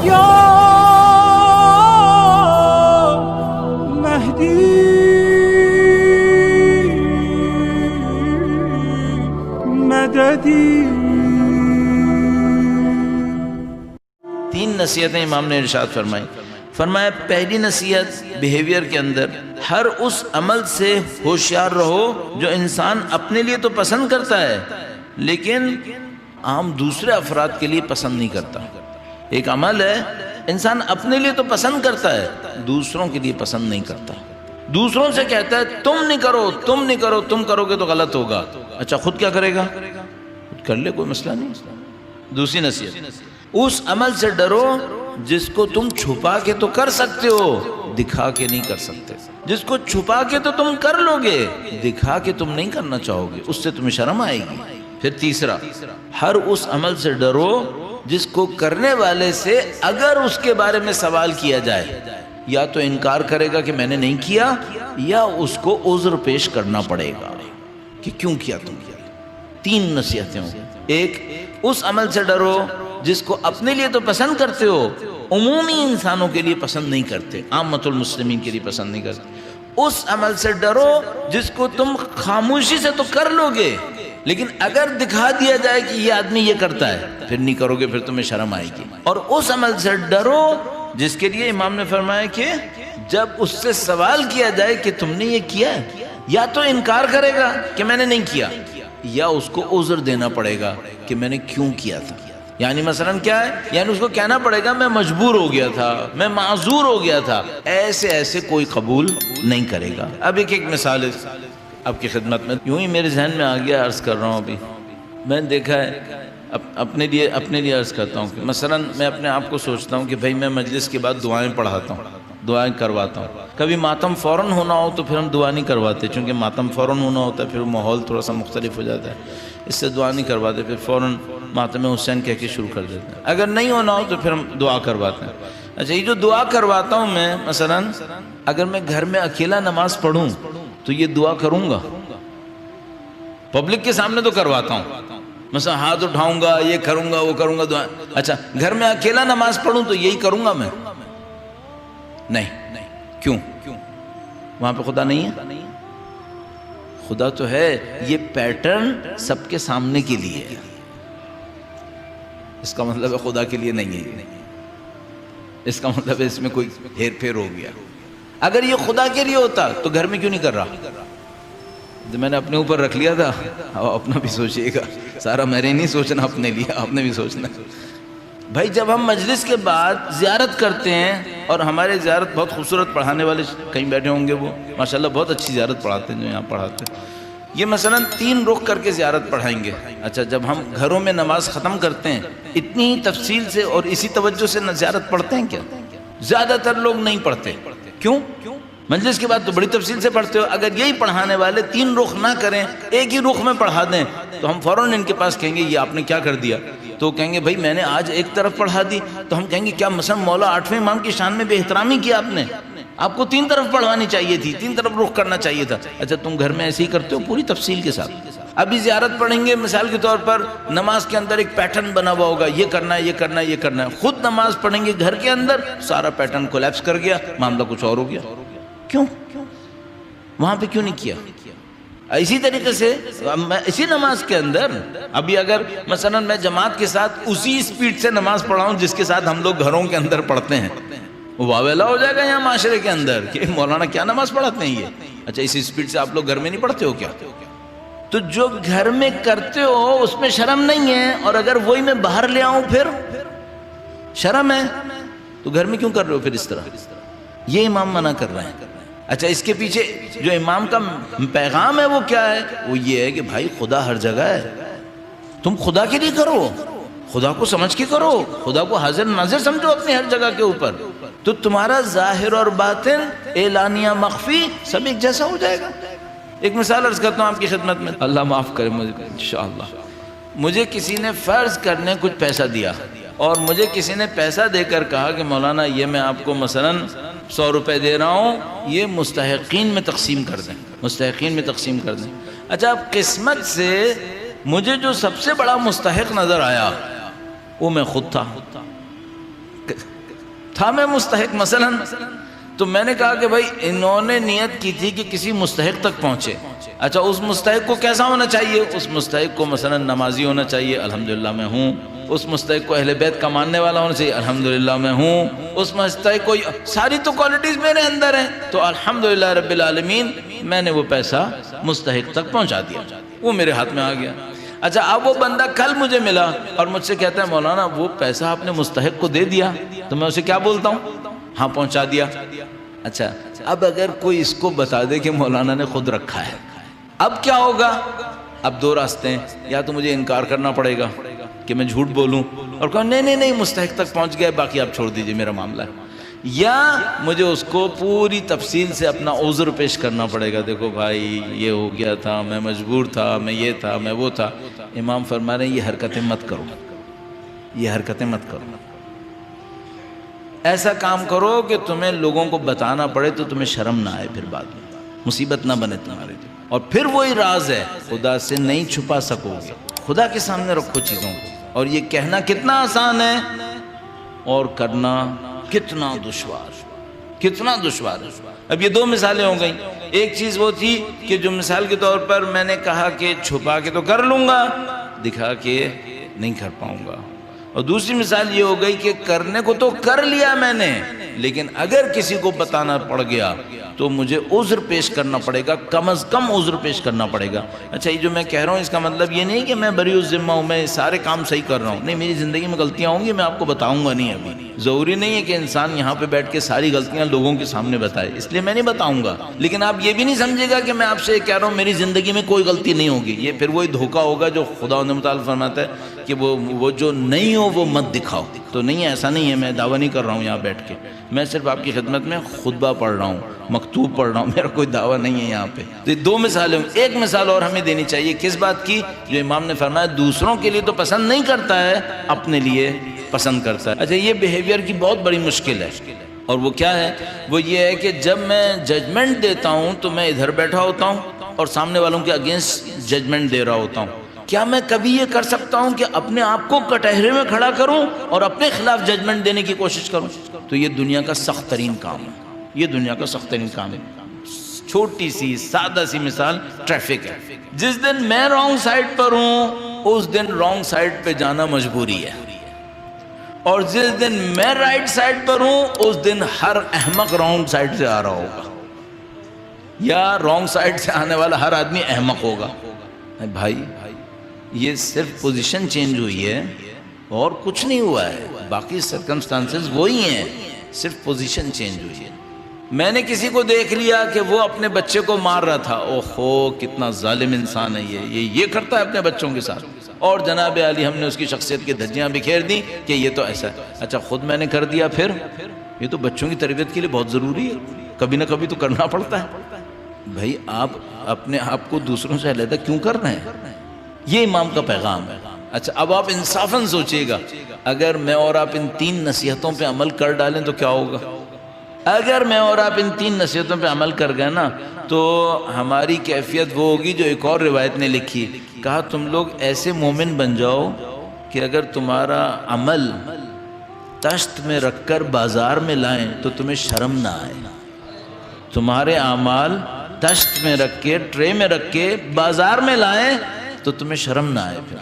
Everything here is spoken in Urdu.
یا مہدی مددی۔ تین نصیحتیں امام نے ارشاد فرمائی۔ فرمایا پہلی نصیحت بیہیویئر کے اندر ہر اس عمل سے ہوشیار رہو جو انسان اپنے لیے تو پسند کرتا ہے لیکن عام دوسرے افراد کے لیے پسند نہیں کرتا۔ ایک عمل ہے انسان اپنے لیے تو پسند کرتا ہے دوسروں کے لیے پسند نہیں کرتا، دوسروں سے کہتا ہے تم نہیں کرو تم نہیں کرو، تم کرو گے تو غلط ہوگا، اچھا خود کیا کرے گا؟ خود کر لے، کوئی مسئلہ نہیں۔ دوسری نصیحت اس عمل سے ڈرو جس کو تم چھپا کے تو کر سکتے ہو، دکھا کے نہیں کر سکتے۔ جس کو چھپا کے تو تم کر لو گے، دکھا کے تم نہیں کرنا چاہو گے، اس سے تمہیں شرم آئے گی۔ پھر تیسرا، ہر اس عمل سے ڈرو جس کو کرنے والے سے اگر اس کے بارے میں سوال کیا جائے یا تو انکار کرے گا کہ میں نے نہیں کیا، یا اس کو عذر پیش کرنا پڑے گا کہ کیوں کیا تم کیا۔ تین نصیحتیں ہوں۔ ایک، اس عمل سے ڈرو جس کو اپنے لیے تو پسند کرتے ہو، عمومی انسانوں کے لیے پسند نہیں کرتے، عامت المسلمین کے لیے پسند نہیں کرتے۔ اس عمل سے ڈرو جس کو تم خاموشی سے تو کر لو گے لیکن اگر دکھا دیا جائے کہ یہ آدمی یہ کرتا ہے پھر نہیں کرو گے، پھر تمہیں شرم آئے گی۔ اور اس عمل سے ڈرو جس کے لیے امام نے فرمایا کہ جب اس سے سوال کیا جائے کہ تم نے یہ کیا ہے، یا تو انکار کرے گا کہ میں نے نہیں کیا، یا اس کو عذر دینا پڑے گا کہ میں نے کیوں کیا تھا۔ یعنی مثلا کیا ہے، یعنی اس کو کہنا پڑے گا میں مجبور ہو گیا تھا، میں معذور ہو گیا تھا، ایسے کوئی قبول نہیں کرے گا۔ اب ایک مثال ہے آپ کی خدمت میں، یوں ہی میرے ذہن میں آ گیا، عرض کر رہا ہوں۔ ابھی میں نے دیکھا ہے، اپنے لیے عرض کرتا ہوں کہ مثلا میں اپنے آپ کو سوچتا ہوں کہ بھائی میں مجلس کے بعد دعائیں پڑھاتا ہوں، دعائیں کرواتا ہوں۔ کبھی ماتم فوراً ہونا ہو تو پھر ہم دعا نہیں کرواتے، چونکہ ماتم فوراً ہونا ہوتا ہے، پھر ماحول تھوڑا سا مختلف ہو جاتا ہے، اس سے دعا نہیں کرواتے، پھر فوراً ماتم حسین کہہ کے شروع کر دیتے ہیں۔ اگر نہیں ہونا ہو تو پھر ہم دعا کرواتے ہیں۔ اچھا، یہ جو دعا کرواتا ہوں میں، مثلا اگر میں گھر میں اکیلا نماز پڑھوں تو یہ دعا کروں گا؟ پبلک کے سامنے تو کرواتا ہوں، مثلا ہاتھ اٹھاؤں گا، یہ کروں گا، وہ کروں گا دعا۔ اچھا، گھر میں اکیلا نماز پڑھوں تو یہی کروں گا میں؟ نہیں۔ کیوں؟ وہاں پہ خدا نہیں ہے؟ خدا تو ہے، یہ پیٹرن سب کے سامنے کے لیے ہے، اس کا مطلب ہے خدا کے لیے نہیں ہے، اس کا مطلب ہے اس میں کوئی ہیر پھیر ہو گیا۔ اگر یہ خدا کے لیے ہوتا تو گھر میں کیوں نہیں کر رہا؟ میں نے اپنے اوپر رکھ لیا تھا، اپنا بھی سوچئے گا، سارا میرے نہیں سوچنا، اپنے لیے آپ نے بھی سوچنا۔ بھائی جب ہم مجلس کے بعد زیارت کرتے ہیں، اور ہمارے زیارت بہت خوبصورت پڑھانے والے کہیں بیٹھے ہوں گے، وہ ماشاءاللہ بہت اچھی زیارت پڑھاتے ہیں جو یہاں پڑھاتے ہیں، یہ مثلا 3 رخ کر کے زیارت پڑھائیں گے۔ اچھا، جب ہم گھروں میں نماز ختم کرتے ہیں اتنی ہی تفصیل سے اور اسی توجہ سے زیارت پڑھتے ہیں کیا؟ زیادہ تر لوگ نہیں پڑھتے۔ کیوں؟ مجلس کے بعد تو بڑی تفصیل سے پڑھتے ہو۔ اگر یہی پڑھانے والے 3 رخ نہ کریں، ایک ہی رخ میں پڑھا دیں، تو ہم فوراً ان کے پاس کہیں گے یہ آپ نے کیا کر دیا؟ تو کہیں گے بھائی میں نے آج ایک طرف پڑھا دی، تو ہم کہیں گے کیا مثلا مولا 8ویں امام کی شان میں بے احترامی کیا آپ نے؟ آپ کو 3 طرف پڑھوانی چاہیے تھی، 3 طرف رخ کرنا چاہیے تھا۔ اچھا، تم گھر میں ایسے ہی کرتے ہو پوری تفصیل کے ساتھ۔ ابھی زیارت پڑھیں گے، مثال کے طور پر نماز کے اندر ایک پیٹرن بنا ہوا ہوگا، یہ کرنا ہے، یہ کرنا ہے، یہ کرنا ہے۔ خود نماز پڑھیں گے گھر کے اندر، سارا پیٹرن کولیپس کر گیا، معاملہ کچھ اور ہو گیا۔ کیوں؟ وہاں پہ کیوں نہیں کیا؟ اسی طریقے سے اسی نماز کے اندر ابھی اگر مثلا میں جماعت کے ساتھ اسی سپیڈ سے نماز پڑھاؤں جس کے ساتھ ہم لوگ گھروں کے اندر پڑھتے ہیں، واویلا ہو جائے گا یہاں معاشرے کے اندر کہ مولانا کیا نماز پڑھاتے ہیں یہ۔ اچھا، اسی سپیڈ سے آپ لوگ گھر میں نہیں پڑھتے ہو کیا؟ تو جو گھر میں کرتے ہو اس میں شرم نہیں ہے، اور اگر وہی میں باہر لے آؤں پھر شرم ہے، تو گھر میں کیوں کر رہے ہو پھر اس طرح؟ یہ امام منع کر رہے ہیں۔ اچھا، اس کے پیچھے جو امام کا پیغام ہے وہ کیا ہے؟ وہ یہ ہے کہ بھائی خدا ہر جگہ ہے، تم خدا کے لیے کرو، خدا کو سمجھ کے کرو، خدا کو حاضر ناظر سمجھو اپنی ہر جگہ کے اوپر، تو تمہارا ظاہر اور باطن، اعلانیہ مخفی سب ایک جیسا ہو جائے گا۔ ایک مثال عرض کرتا ہوں آپ کی خدمت میں، اللہ معاف کرے مجھے انشاءاللہ۔ مجھے کسی نے فرض کرنے کچھ پیسہ دیا، اور مجھے کسی نے پیسہ دے کر کہا کہ مولانا یہ میں آپ کو مثلا 100 روپے دے رہا ہوں، یہ مستحقین میں تقسیم کر دیں، مستحقین میں تقسیم کر دیں۔ اچھا، اب قسمت سے مجھے جو سب سے بڑا مستحق نظر آیا وہ میں خود تھا۔ تھا میں مستحق مثلاً؟ تو میں نے کہا کہ بھائی انہوں نے نیت کی تھی کہ کسی مستحق تک پہنچے. اچھا اس مستحق کو کیسا ہونا چاہیے؟ اس مستحق کو مثلا نمازی ہونا چاہیے، الحمدللہ میں ہوں. اس مستحق کو اہل بیت کا ماننے والا ہونا چاہیے، الحمدللہ میں ہوں. اس مستحق کو ساری تو کوالٹیز میرے اندر ہیں، تو الحمدللہ رب العالمین میں نے وہ پیسہ مستحق تک پہنچا دیا، وہ میرے ہاتھ میں آ گیا. اچھا اب وہ بندہ کل مجھے ملا اور مجھ سے کہتا ہے مولانا وہ پیسہ آپ نے مستحق کو دے دیا، تو میں اسے کیا بولتا ہوں؟ ہاں پہنچا دیا. اچھا اب اگر کوئی اس کو بتا دے کہ مولانا نے خود رکھا ہے، اب کیا ہوگا؟ اب دو راستے ہیں، یا تو مجھے انکار کرنا پڑے گا کہ میں جھوٹ بولوں اور کہوں نہیں مستحق تک پہنچ گیا، باقی آپ چھوڑ دیجئے میرا معاملہ ہے، یا مجھے اس کو پوری تفصیل سے اپنا عذر پیش کرنا پڑے گا. دیکھو بھائی یہ ہو گیا تھا، میں مجبور تھا، میں یہ تھا، میں وہ تھا. امام فرما رہے ہیں یہ حرکتیں مت کرو، یہ حرکتیں مت کرو. ایسا کام کرو کہ تمہیں لوگوں کو بتانا پڑے تو تمہیں شرم نہ آئے، پھر بعد میں مصیبت نہ بنے تمہارے لیے. اور پھر وہی راز ہے، خدا سے نہیں چھپا سکو گے، خدا کے سامنے رکھو چیزوں کو. اور یہ کہنا کتنا آسان ہے اور کرنا کتنا دشوار، کتنا دشوار ہے. اب یہ دو مثالیں ہو گئیں. ایک چیز وہ تھی کہ جو مثال کے طور پر میں نے کہا کہ چھپا کے تو کر لوں گا، دکھا کے نہیں کر پاؤں گا. اور دوسری مثال یہ ہو گئی کہ کرنے کو تو کر لیا میں نے، لیکن اگر کسی کو بتانا پڑ گیا تو مجھے عذر پیش کرنا پڑے گا، کم از کم عذر پیش کرنا پڑے گا. اچھا یہ جو میں کہہ رہا ہوں اس کا مطلب یہ نہیں کہ میں بری الذمہ ہوں، میں سارے کام صحیح کر رہا ہوں. نہیں، میری زندگی میں غلطیاں ہوں گی، میں آپ کو بتاؤں گا نہیں. ابھی ضروری نہیں ہے کہ انسان یہاں پہ بیٹھ کے ساری غلطیاں لوگوں کے سامنے بتائے، اس لیے میں نہیں بتاؤں گا. لیکن آپ یہ بھی نہیں سمجھے گا کہ میں آپ سے کہہ رہا ہوں میری زندگی میں کوئی غلطی نہیں ہوگی. یہ پھر وہی دھوکہ ہوگا جو خدا متعال فرماتا ہے کہ وہ جو نہیں ہو وہ مت دکھاؤ. تو نہیں، ایسا نہیں ہے، میں دعویٰ نہیں کر رہا ہوں یہاں بیٹھ کے، میں صرف آپ کی خدمت میں خطبہ پڑھ رہا ہوں، مکتوب پڑھ رہا ہوں، میرا کوئی دعویٰ نہیں ہے یہاں پہ. تو دو مثالیں. ایک مثال اور ہمیں دینی چاہیے کس بات کی؟ جو امام نے فرمایا دوسروں کے لیے تو پسند نہیں کرتا ہے، اپنے لیے پسند کرتا ہے. اچھا یہ بیہیویئر کی بہت بڑی مشکل ہے، اور وہ کیا ہے؟ وہ یہ ہے کہ جب میں ججمنٹ دیتا ہوں تو میں ادھر بیٹھا ہوتا ہوں اور سامنے والوں کے اگینسٹ ججمنٹ دے رہا ہوتا ہوں. کیا میں کبھی یہ کر سکتا ہوں کہ اپنے آپ کو کٹہرے میں کھڑا کروں اور اپنے خلاف ججمنٹ دینے کی کوشش کروں؟ تو یہ دنیا کا سخت ترین کام ہے، یہ دنیا کا سخت ترین کام ہے. چھوٹی سی سادہ سی مثال ٹریفک ہے. جس دن میں رانگ سائڈ پر ہوں اس دن رانگ سائڈ پہ جانا مجبوری ہے، اور جس دن میں رائٹ سائڈ پر ہوں اس دن ہر احمق رانگ سائڈ سے آ رہا ہوگا، یا رانگ سائڈ سے آنے والا ہر آدمی احمق ہوگا. بھائی یہ صرف پوزیشن چینج ہوئی ہے اور کچھ نہیں ہوا ہے، باقی سرکمسٹانسز وہی ہیں، صرف پوزیشن چینج ہوئی ہے. میں نے کسی کو دیکھ لیا کہ وہ اپنے بچے کو مار رہا تھا، اوہو کتنا ظالم انسان ہے یہ کرتا ہے اپنے بچوں کے ساتھ، اور جناب علی ہم نے اس کی شخصیت کی دھجیاں بکھیر دی کہ یہ تو ایسا ہے. اچھا خود میں نے کر دیا، پھر یہ تو بچوں کی تربیت کے لیے بہت ضروری ہے، کبھی نہ کبھی تو کرنا پڑتا ہے. بھائی آپ اپنے آپ کو دوسروں سے علیحدہ کیوں کر رہے ہیں؟ یہ امام کا پیغام ہے. اچھا اب آپ انصافاً سوچئے گا، اگر میں اور آپ ان 3 نصیحتوں پہ عمل کر ڈالیں تو کیا ہوگا؟ اگر میں اور آپ ان 3 نصیحتوں پہ عمل کر گئے نا تو ہماری کیفیت وہ ہوگی جو ایک اور روایت نے لکھی، کہا تم لوگ ایسے مومن بن جاؤ کہ اگر تمہارا عمل تشت میں رکھ کر بازار میں لائیں تو تمہیں شرم نہ آئے. تمہارے اعمال تشت میں رکھ کے ٹرے میں رکھ کے بازار میں لائیں تو تمہیں شرم نہ آئے. پھر